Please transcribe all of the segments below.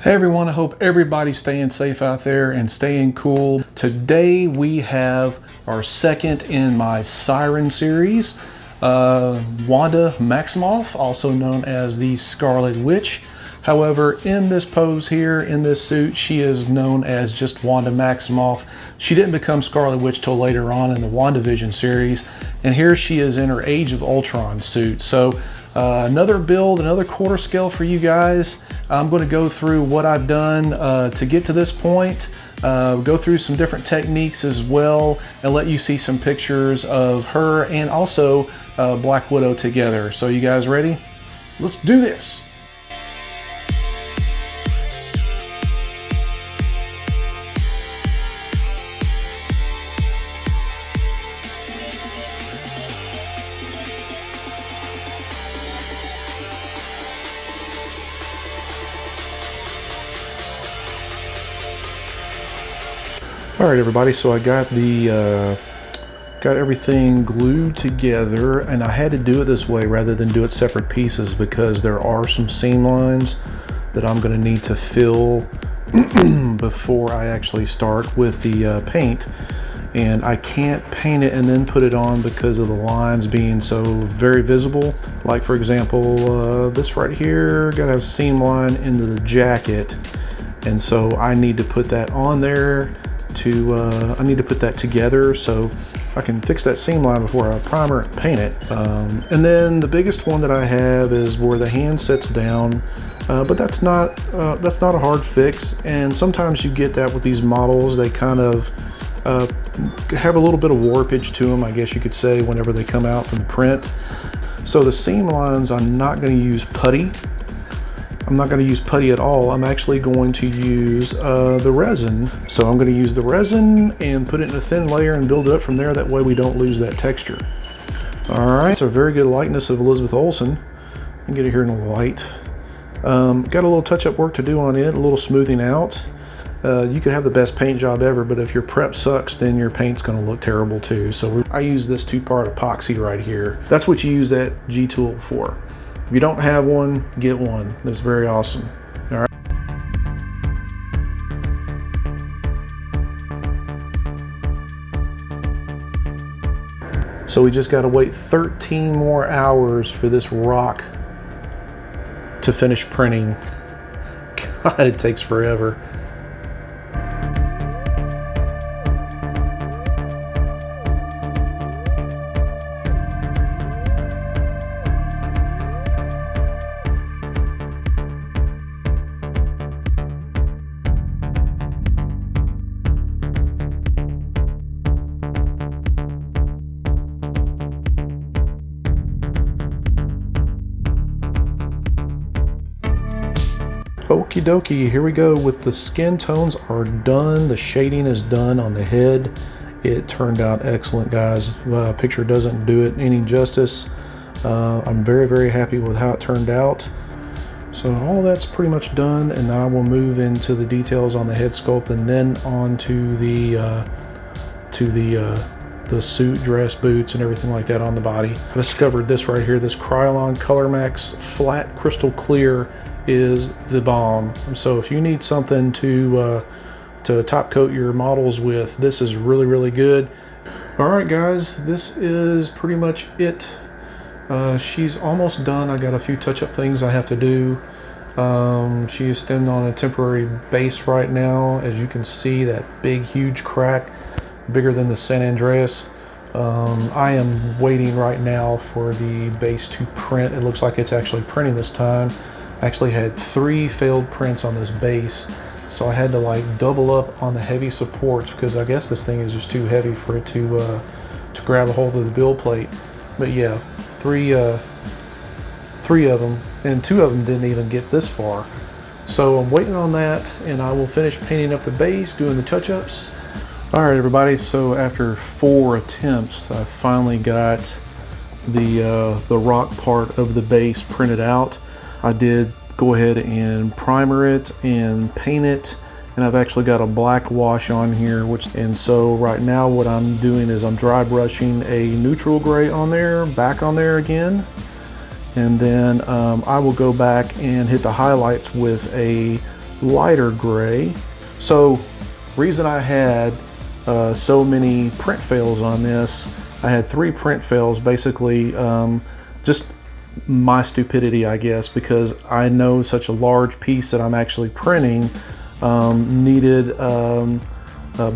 Hey everyone, I hope everybody's staying safe out there and staying cool. Today we have our second in my Siren series, Wanda Maximoff, also known as the Scarlet Witch. However, in this pose here, in this suit, she is known as just Wanda Maximoff. She didn't become Scarlet Witch till later on in the WandaVision series, and here she is in her Age of Ultron suit. So another build, another quarter scale for you guys. I'm going to go through what I've done to get to this point, go through some different techniques as well, and let you see some pictures of her and also Black Widow together. So you guys ready? Let's do this! All right, everybody. So I got got everything glued together, and I had to do it this way rather than do it separate pieces because there are some seam lines that I'm going to need to fill before I actually start with the paint. And I can't paint it and then put it on because of the lines being so very visible. Like for example, this right here got to have seam line into the jacket, and so I need to put that on there. I need to put that together so I can fix that seam line before I primer and paint it. And then the biggest one that I have is where the hand sits down, but that's not a hard fix. And sometimes you get that with these models. They kind of have a little bit of warpage to them, I guess you could say, whenever they come out from the print. So the seam lines, I'm not going to use putty. I'm not going to use putty at all. I'm actually going to use the resin. So I'm going to use the resin and put it in a thin layer and build it up from there. That way we don't lose that texture. All right, it's a very good likeness of Elizabeth Olsen. I can get it here in the light. Got a little touch-up work to do on it, a little smoothing out. You could have the best paint job ever, but if your prep sucks, then your paint's going to look terrible too. So I use this 2-part epoxy right here. That's what you use that G tool for. If you don't have one, get one. That's very awesome. All right. So we just got to wait 13 more hours for this rock to finish printing. God, it takes forever. Okie dokie, here we go. With the skin tones are done, the shading is done on the head. It turned out excellent, guys. Picture doesn't do it any justice. I'm very, very happy with how it turned out. So all that's pretty much done, and now I will move into the details on the head sculpt and then on to the suit, dress, boots, and everything like that on the body. I discovered this right here, this Krylon Color Max Flat Crystal Clear is the bomb. So if you need something to top coat your models with, this is really, really good. All right, guys, this is pretty much it. She's almost done. I got a few touch-up things I have to do. She is standing on a temporary base right now. As you can see, that big, huge crack, bigger than the San Andreas. I am waiting right now for the base to print. It looks like it's actually printing this time. I actually had 3 failed prints on this base, so I had to like double up on the heavy supports because I guess this thing is just too heavy for it to grab a hold of the build plate. But yeah, three of them, and 2 of them didn't even get this far. So I'm waiting on that, and I will finish painting up the base, doing the touch-ups. All right, everybody, so after 4 attempts, I finally got the rock part of the base printed out. I did go ahead and primer it and paint it, and I've actually got a black wash on here, and so right now what I'm doing is I'm dry brushing a neutral gray on there, back on there again, and then I will go back and hit the highlights with a lighter gray. So reason I had so many print fails on this, I had 3 print fails, basically just my stupidity, I guess, because I know such a large piece that I'm actually printing needed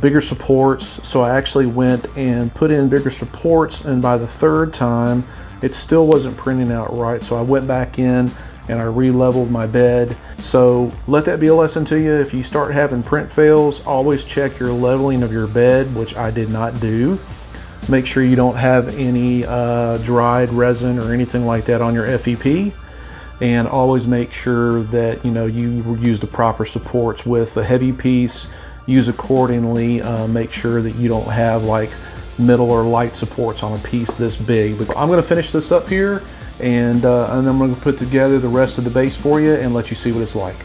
bigger supports. So I actually went and put in bigger supports, and by the 3rd time it still wasn't printing out right. So I went back in and I re-leveled my bed. So let that be a lesson to you. If you start having print fails, always check your leveling of your bed, which I did not do. Make sure you don't have any dried resin or anything like that on your FEP, and always make sure that you use the proper supports. With a heavy piece, use accordingly. Make sure that you don't have like middle or light supports on a piece this big. But I'm going to finish this up here, and then I'm going to put together the rest of the base for you and let you see what it's like.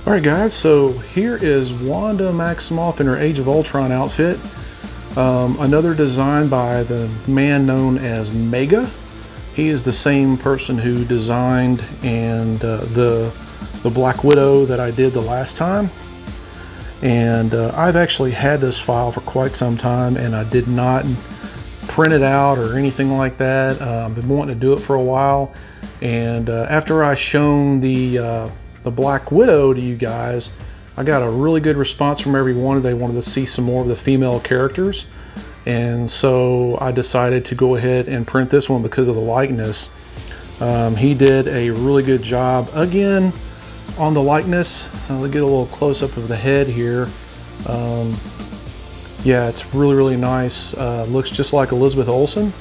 Alright guys, so here is Wanda Maximoff in her Age of Ultron outfit. Another design by the man known as Mega. He is the same person who designed the Black Widow that I did the last time. And I've actually had this file for quite some time, and I did not print it out or anything like that. I've been wanting to do it for a while, and after I shown the Black Widow to you guys, I got a really good response from everyone. They wanted to see some more of the female characters, and so I decided to go ahead and print this one because of the likeness. He did a really good job again on the likeness. I'll get a little close-up of the head here. Yeah, it's really nice. Looks just like Elizabeth Olsen.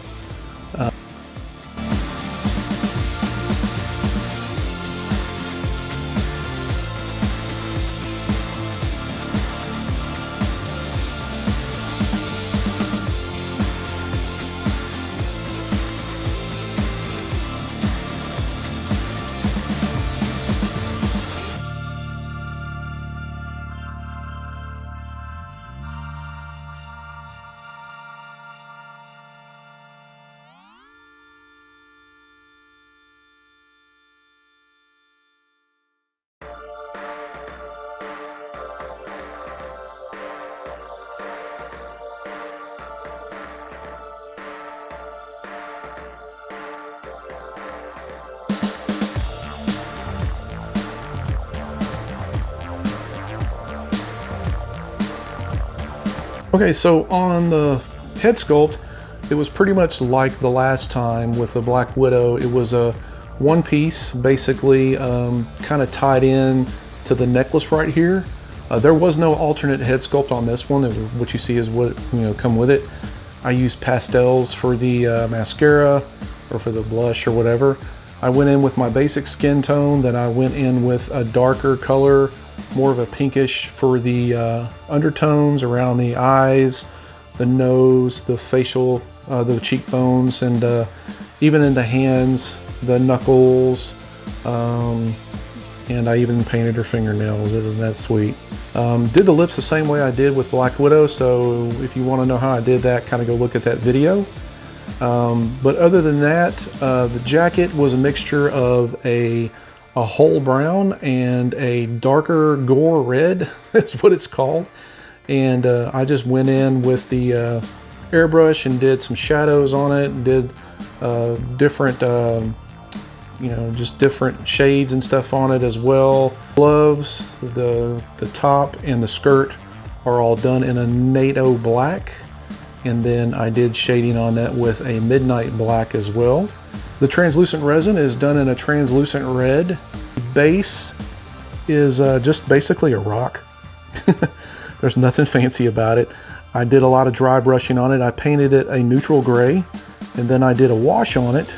Okay, so on the head sculpt, it was pretty much like the last time with the Black Widow. It was a one piece, basically kind of tied in to the necklace right here. There was no alternate head sculpt on this one. What you see is what come with it. I used pastels for the mascara or for the blush or whatever. I went in with my basic skin tone, then I went in with a darker color, more of a pinkish for the undertones around the eyes, the nose, the facial, the cheekbones, and even in the hands, the knuckles, and I even painted her fingernails. Isn't that sweet? Did the lips the same way I did with Black Widow, so if you want to know how I did that, kind of go look at that video. But other than that, the jacket was a mixture of a whole brown and a darker gore red. That's what it's called. And I just went in with the airbrush and did some shadows on it, and did different just different shades and stuff on it as well. Gloves, the top and the skirt are all done in a NATO black, and then I did shading on that with a midnight black as well. The translucent resin is done in a translucent red. The base is just basically a rock. There's nothing fancy about it. I did a lot of dry brushing on it. I painted it a neutral gray, and then I did a wash on it.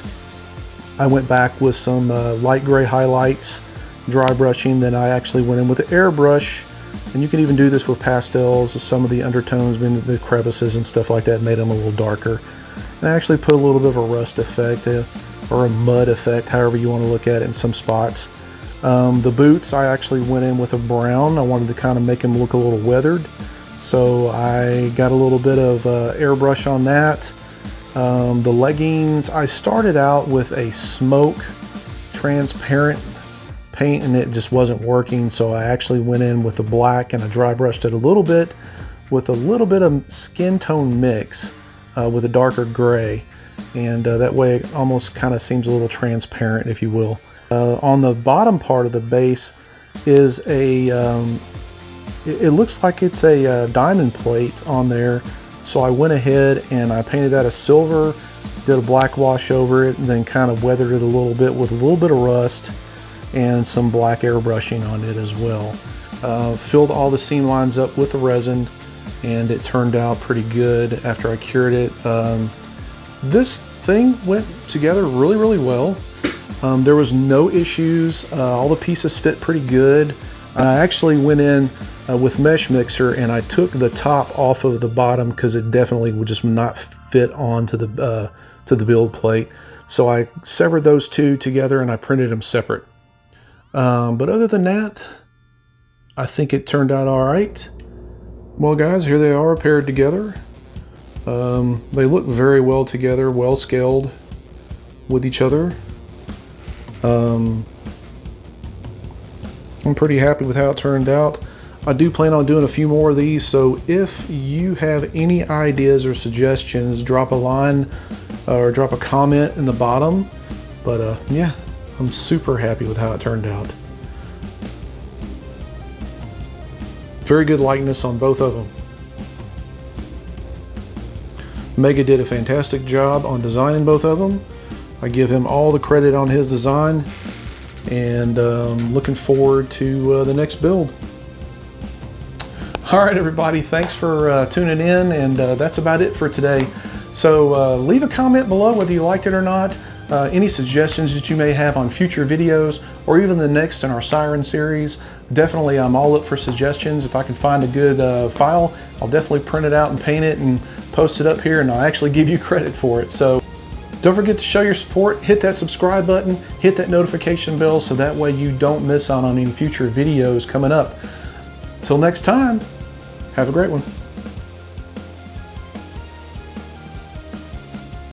I went back with some light gray highlights, dry brushing. Then I actually went in with an airbrush, and you can even do this with pastels. Some of the undertones, the crevices and stuff like that, made them a little darker. And I actually put a little bit of a rust effect or a mud effect, however you want to look at it, in some spots. The boots, I actually went in with a brown. I wanted to kind of make them look a little weathered, so I got a little bit of airbrush on that. The leggings, I started out with a smoke transparent paint and it just wasn't working, so I actually went in with the black and I dry brushed it a little bit with a little bit of skin tone mix with a darker gray, and that way it almost kind of seems a little transparent, if you will. On the bottom part of the base is a it looks like it's a diamond plate on there, so I went ahead and I painted that a silver, did a black wash over it, and then kind of weathered it a little bit with a little bit of rust and some black airbrushing on it as well. Filled all the seam lines up with the resin, and it turned out pretty good after I cured it. This thing went together really well. There was no issues. All the pieces fit pretty good. I actually went in with mesh mixer and I took the top off of the bottom because it definitely would just not fit onto the build plate. So I severed those two together and I printed them separate. But other than that, I think it turned out all right. Well guys, here they are paired together. They look very well together, well scaled with each other. I'm pretty happy with how it turned out. I do plan on doing a few more of these, so if you have any ideas or suggestions, drop a line or drop a comment in the bottom. But yeah, I'm super happy with how it turned out. Very good likeness on both of them. Mega did a fantastic job on designing both of them. I give him all the credit on his design, and looking forward to the next build. All right, everybody, thanks for tuning in, and that's about it for today. So leave a comment below whether you liked it or not, any suggestions that you may have on future videos, or even the next in our Siren series. Definitely, I'm all up for suggestions. If I can find a good file, I'll definitely print it out and paint it and post it up here, and I'll actually give you credit for it. So don't forget to show your support, hit that subscribe button, hit that notification bell, so that way you don't miss out on any future videos coming up. Till next time, have a great one.